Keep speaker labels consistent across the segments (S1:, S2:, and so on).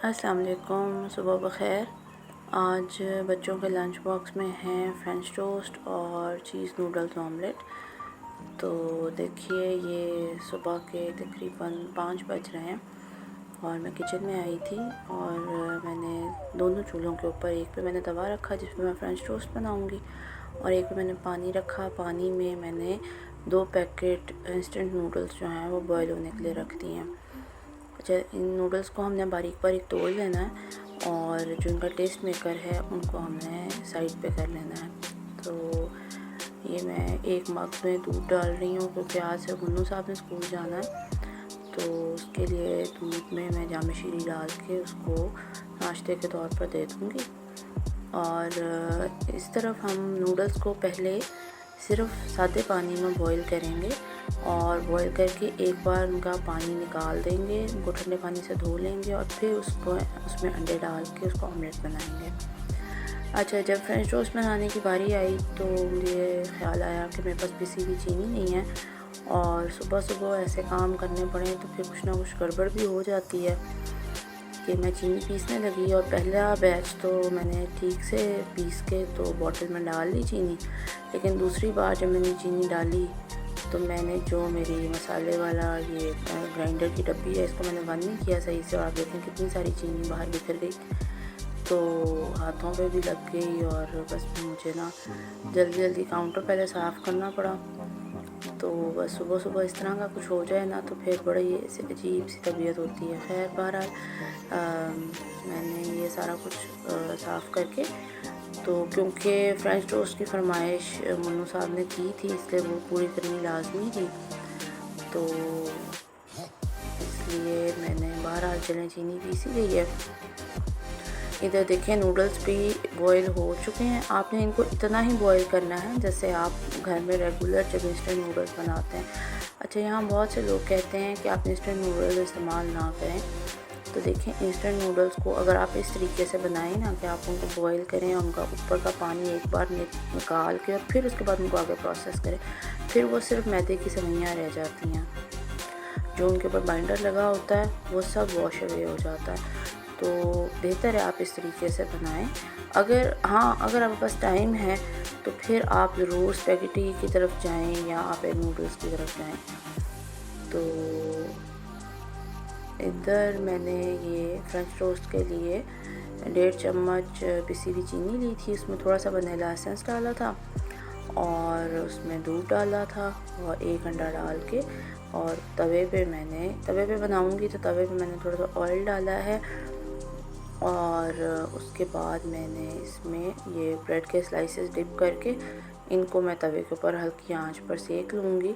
S1: अस्सलाम वालेकुम, सुबह बख़ैर। आज बच्चों के लंच बॉक्स में हैं फ्रेंच टोस्ट और चीज़ नूडल्स ऑमलेट। तो देखिए, ये सुबह के तकरीबन 5 बज रहे हैं और मैं किचन में आई थी और मैंने दोनों चूल्हों के ऊपर, एक पे मैंने तवा रखा जिसमें मैं फ्रेंच टोस्ट बनाऊंगी और एक पे मैंने पानी रखा। पानी में मैंने 2 पैकेट इंस्टेंट नूडल्स जो हैं वो बॉयल होने के लिए रख दिए हैं। अच्छा, इन नूडल्स को हमने बारीक बारीक तोड़ लेना है और जो इनका टेस्ट मेकर है उनको हमने साइड पे कर लेना है। तो ये मैं एक मग में दूध डाल रही हूँ क्योंकि आज से गुन्नू साहब ने स्कूल जाना है, तो उसके लिए दूध में मैं जामे शीरी डाल के उसको नाश्ते के तौर पर दे दूँगी। और इस तरफ हम नूडल्स को पहले सिर्फ सादे पानी में बॉईल करेंगे और बॉईल करके एक बार उनका पानी निकाल देंगे, उनको ठंडे पानी से धो लेंगे और फिर उसमें अंडे डाल के उसको ऑमलेट बनाएंगे। अच्छा, जब फ्रेंच टोस्ट बनाने की बारी आई तो मुझे ख्याल आया कि मेरे पास पिसी हुई चीनी नहीं है और सुबह सुबह ऐसे काम करने पड़े तो फिर कुछ ना कुछ गड़बड़ भी हो जाती है कि मैं चीनी पीसने लगी। और पहला बैच तो मैंने ठीक से पीस के तो बॉटल में डाल ली चीनी, लेकिन दूसरी बार जब मैंने चीनी डाली तो मैंने जो मेरी मसाले वाला ये ग्राइंडर की डब्बी है इसको मैंने बंद नहीं किया सही से और आप देखें कितनी सारी चीनी बाहर बिखर गई, तो हाथों पे भी लग गई और बस मुझे ना जल्दी जल्दी काउंटर पहले साफ़ करना पड़ा। तो बस सुबह सुबह इस तरह का कुछ हो जाए ना तो फिर बड़ी अजीब सी तबीयत होती है। खैर बहरहाल मैंने ये सारा कुछ साफ़ करके, तो क्योंकि फ्रेंच टोस्ट की फरमाइश मुन्नू साहब ने की थी इसलिए वो पूरी करनी लाजमी थी, तो इसलिए मैंने बहरहाल चलें चीनी पीसी गई है। इधर देखें नूडल्स भी बॉईल हो चुके हैं। आपने इनको इतना ही बॉईल करना है जैसे आप घर में रेगुलर जब इंस्टेंट नूडल्स बनाते हैं। अच्छा, यहाँ बहुत से लोग कहते हैं कि आप इंस्टेंट नूडल्स इस्तेमाल ना करें, तो देखें इंस्टेंट नूडल्स को अगर आप इस तरीके से बनाएं ना कि आप उनको बॉईल करें और उनका ऊपर का पानी एक बार निकाल के और फिर उसके बाद उनको आगे प्रोसेस करें, फिर वो सिर्फ मैदे की सेवइयाँ रह जाती हैं। जो उनके ऊपर बाइंडर लगा होता है वो सब वॉश अवे हो जाता है। तो बेहतर है आप इस तरीके से बनाएं। अगर आपके पास टाइम है तो फिर आप ज़रूर स्पैगेटी की तरफ जाएं या आप नूडल्स की तरफ जाएं। तो इधर मैंने ये फ्रेंच टोस्ट के लिए 1.5 चम्मच पिसी हुई चीनी ली थी, उसमें थोड़ा सा वनीला एसेंस डाला था और उसमें दूध डाला था और एक अंडा डाल के, और तवे पे बनाऊंगी तो तवे पे मैंने थोड़ा सा ऑयल डाला है और उसके बाद मैंने इसमें ये ब्रेड के स्लाइसेस डिप करके इनको मैं तवे के ऊपर हल्की आंच पर सेक लूँगी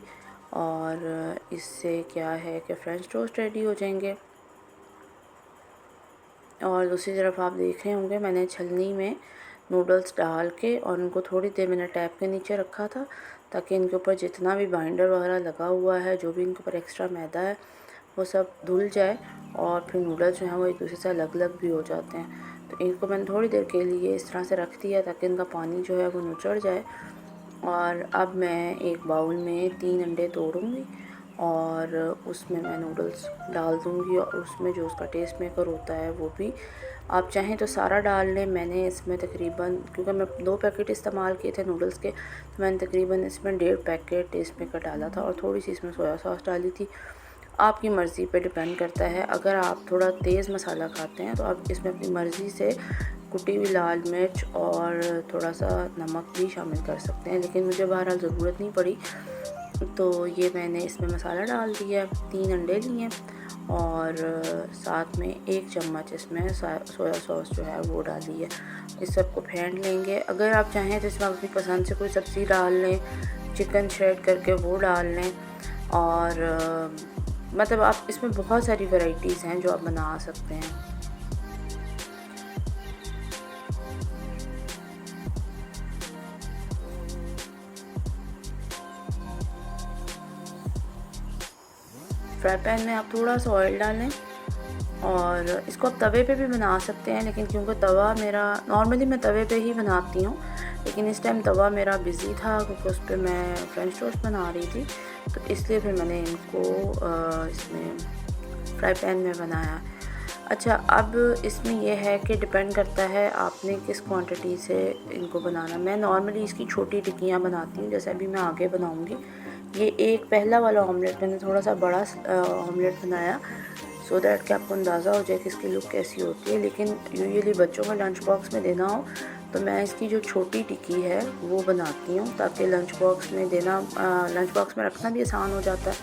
S1: और इससे क्या है कि फ्रेंच टोस्ट रेडी हो जाएंगे। और दूसरी तरफ आप देख रहे होंगे मैंने छलनी में नूडल्स डाल के और उनको थोड़ी देर मैंने टैप के नीचे रखा था ताकि इनके ऊपर जितना भी बाइंडर वगैरह लगा हुआ है, जो भी इनके ऊपर एक्स्ट्रा मैदा है, वो सब धुल जाए और फिर नूडल्स जो हैं वो एक दूसरे से अलग अलग भी हो जाते हैं। तो इनको मैंने थोड़ी देर के लिए इस तरह से रख दिया ताकि इनका पानी जो है वो निचड़ जाए। और अब मैं एक बाउल में 3 अंडे तोड़ूंगी और उसमें मैं नूडल्स डाल दूंगी और उसमें जो उसका टेस्ट मेकर होता है वो भी आप चाहें तो सारा डाल लें। मैंने इसमें तकरीबन, क्योंकि मैं 2 पैकेट इस्तेमाल किए थे नूडल्स के, तो मैंने तकरीबन इसमें 1.5 पैकेट टेस्ट मेकर डाला था और थोड़ी सी इसमें सोया सॉस डाली थी। आपकी मर्ज़ी पे डिपेंड करता है। अगर आप थोड़ा तेज़ मसाला खाते हैं तो आप इसमें अपनी मर्ज़ी से कुटी हुई लाल मिर्च और थोड़ा सा नमक भी शामिल कर सकते हैं, लेकिन मुझे बहरहाल ज़रूरत नहीं पड़ी। तो ये मैंने इसमें मसाला डाल दिया, 3 अंडे लिए और साथ में 1 चम्मच इसमें सोया सॉस जो है वो डाली है। इस सबको फेंट लेंगे। अगर आप चाहें तो इसमें अपनी पसंद से कोई सब्ज़ी डाल लें, चिकन श्रेड करके वो डाल लें और मतलब आप इसमें बहुत सारी वैरायटीज़ हैं जो आप बना सकते हैं। फ्राई पैन में आप थोड़ा सा ऑयल डालें और इसको आप तवे पे भी बना सकते हैं, लेकिन क्योंकि तवा मेरा, नॉर्मली मैं तवे पे ही बनाती हूँ, लेकिन इस टाइम तवा मेरा बिज़ी था क्योंकि उस पर मैं फ्रेंच टोस्ट बना रही थी, तो इसलिए फिर मैंने इनको इसमें फ्राई पैन में बनाया। अच्छा, अब इसमें यह है कि डिपेंड करता है आपने किस क्वांटिटी से इनको बनाना। मैं नॉर्मली इसकी छोटी टिक्कियाँ बनाती हूँ, जैसे अभी मैं आगे बनाऊँगी। ये एक पहला वाला ऑमलेट मैंने थोड़ा सा बड़ा ऑमलेट बनाया, सो दैट कि आपको अंदाज़ा हो जाए कि इसकी लुक कैसी होती है। लेकिन यूजुअली बच्चों को लंच बॉक्स में देना हो तो मैं इसकी जो छोटी टिक्की है वो बनाती हूँ, ताकि लंच बॉक्स में देना, लंच बॉक्स में रखना भी आसान हो जाता है।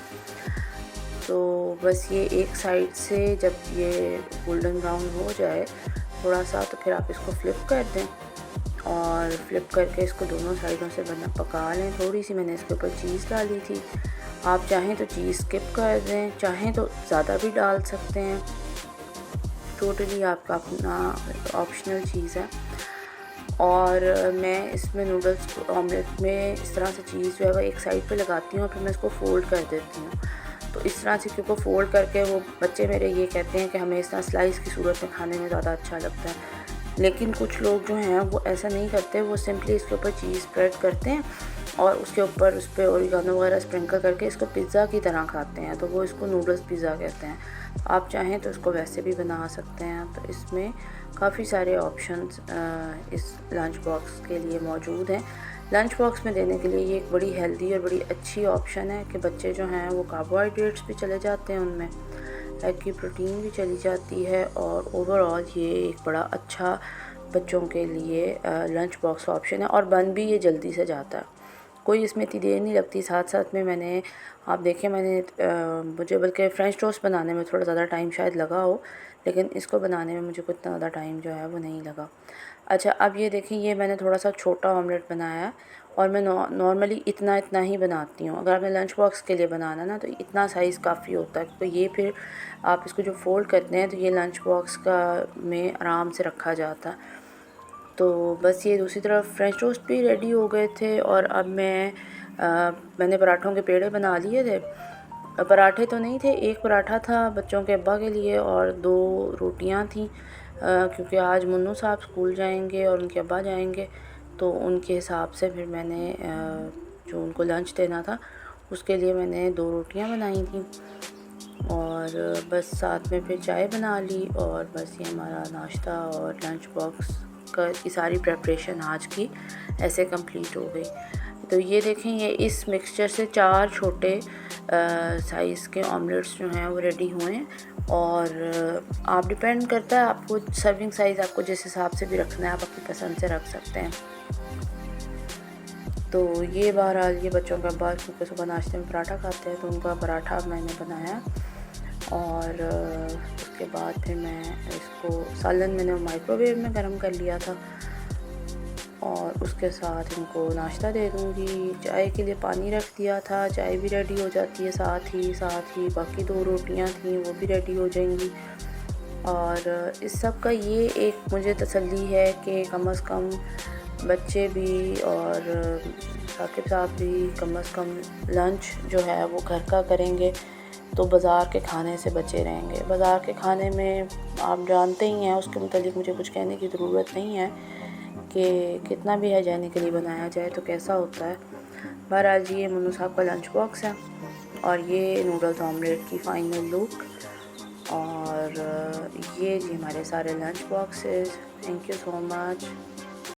S1: तो बस ये एक साइड से जब ये गोल्डन ब्राउन हो जाए थोड़ा सा, तो फिर आप इसको फ्लिप कर दें और फ्लिप करके इसको दोनों साइडों से पका लें। थोड़ी सी मैंने इसके ऊपर चीज़ डाली थी, आप चाहें तो चीज़ स्किप कर दें, चाहें तो ज़्यादा भी डाल सकते हैं, टोटली आपका अपना ऑप्शनल चीज़ है। और मैं इसमें नूडल्स ऑमलेट में इस तरह से चीज़ जो है वो एक साइड पे लगाती हूँ और फिर मैं इसको फ़ोल्ड कर देती हूँ। तो इस तरह से क्योंकि फ़ोल्ड करके वो बच्चे मेरे ये कहते हैं कि हमें इस तरह स्लाइस की सूरत में खाने में ज़्यादा अच्छा लगता है। लेकिन कुछ लोग जो हैं वो ऐसा नहीं करते, वो सिंपली इसके ऊपर चीज़ स्प्रेड करते हैं और उसके ऊपर उस पर ओरिगानो वगैरह स्प्रिंकल करके इसको पिज़्ज़ा की तरह खाते हैं, तो वो इसको नूडल्स पिज़्ज़ा कहते हैं। आप चाहें तो इसको वैसे भी बना सकते हैं। तो इसमें काफ़ी सारे ऑप्शंस इस लंच बॉक्स के लिए मौजूद हैं। लंच बॉक्स में देने के लिए ये एक बड़ी हेल्दी और बड़ी अच्छी ऑप्शन है कि बच्चे जो हैं वो कार्बोहाइड्रेट्स भी चले जाते हैं उनमें, एग की प्रोटीन भी चली जाती है, और ओवरऑल ये एक बड़ा अच्छा बच्चों के लिए लंच बॉक्स ऑप्शन है। और बन भी ये जल्दी से जाता है, कोई इसमें इतनी देर नहीं लगती। साथ साथ में मैंने, आप देखें, मुझे बल्कि फ्रेंच टोस्ट बनाने में थोड़ा ज़्यादा टाइम शायद लगा हो, लेकिन इसको बनाने में मुझे कुछ इतना ज़्यादा टाइम जो है वो नहीं लगा। अच्छा, अब ये देखें, ये मैंने थोड़ा सा छोटा ऑमलेट बनाया और मैं नॉर्मली इतना ही बनाती हूँ। अगर आपने लंच बॉक्स के लिए बनाना ना तो इतना साइज़ काफ़ी होता है, क्योंकि ये फिर आप इसको जो फ़ोल्ड करते हैं तो ये लंच बॉक्स का में आराम से रखा जाता है। तो बस ये दूसरी तरफ फ्रेंच टोस्ट भी रेडी हो गए थे और अब मैंने पराठों के पेड़े बना लिए थे। पराठे तो नहीं थे, एक पराठा था बच्चों के अब्बा के लिए और 2 रोटियां थी, क्योंकि आज मुन्नू साहब स्कूल जाएंगे और उनके अब्बा जाएंगे, तो उनके हिसाब से फिर मैंने जो उनको लंच देना था उसके लिए मैंने 2 रोटियां बनाई थी और बस साथ में फिर चाय बना ली। और बस ये हमारा नाश्ता और लंच बॉक्स की सारी प्रेपरेशन आज की ऐसे कंप्लीट हो गई। तो ये देखें, ये इस मिक्सचर से 4 छोटे साइज़ के ऑमलेट्स जो हैं वो रेडी हुए हैं। और आप डिपेंड करता है आपको सर्विंग साइज़ आपको जिस हिसाब से भी रखना है आप अपनी पसंद से रख सकते हैं। तो ये बहरहाल ये बच्चों का बाद, क्योंकि सुबह नाश्ते में पराठा खाते हैं तो उनका पराठा मैंने बनाया। और उसके बाद फिर मैं इसको सालन मैंने माइक्रोवेव में गर्म कर लिया था और उसके साथ इनको नाश्ता दे दूँगी। चाय के लिए पानी रख दिया था, चाय भी रेडी हो जाती है, साथ ही बाकी 2 रोटियां थी वो भी रेडी हो जाएंगी। और इस सब का ये एक मुझे तसल्ली है कि कम से कम बच्चे भी और साकिब साहब भी कम से कम लंच जो है वो घर का करेंगे तो बाज़ार के खाने से बचे रहेंगे। बाज़ार के खाने में आप जानते ही हैं, उसके मुतालिक मुझे कुछ कहने की ज़रूरत नहीं है कि कितना भी हाइजीनिकली बनाया जाए तो कैसा होता है। बहरहाल जी, ये मुन्नू साहब का लंच बॉक्स है और ये नूडल्स ऑमलेट की फ़ाइनल लुक। और ये जी हमारे सारे lunch boxes. Thank you so much.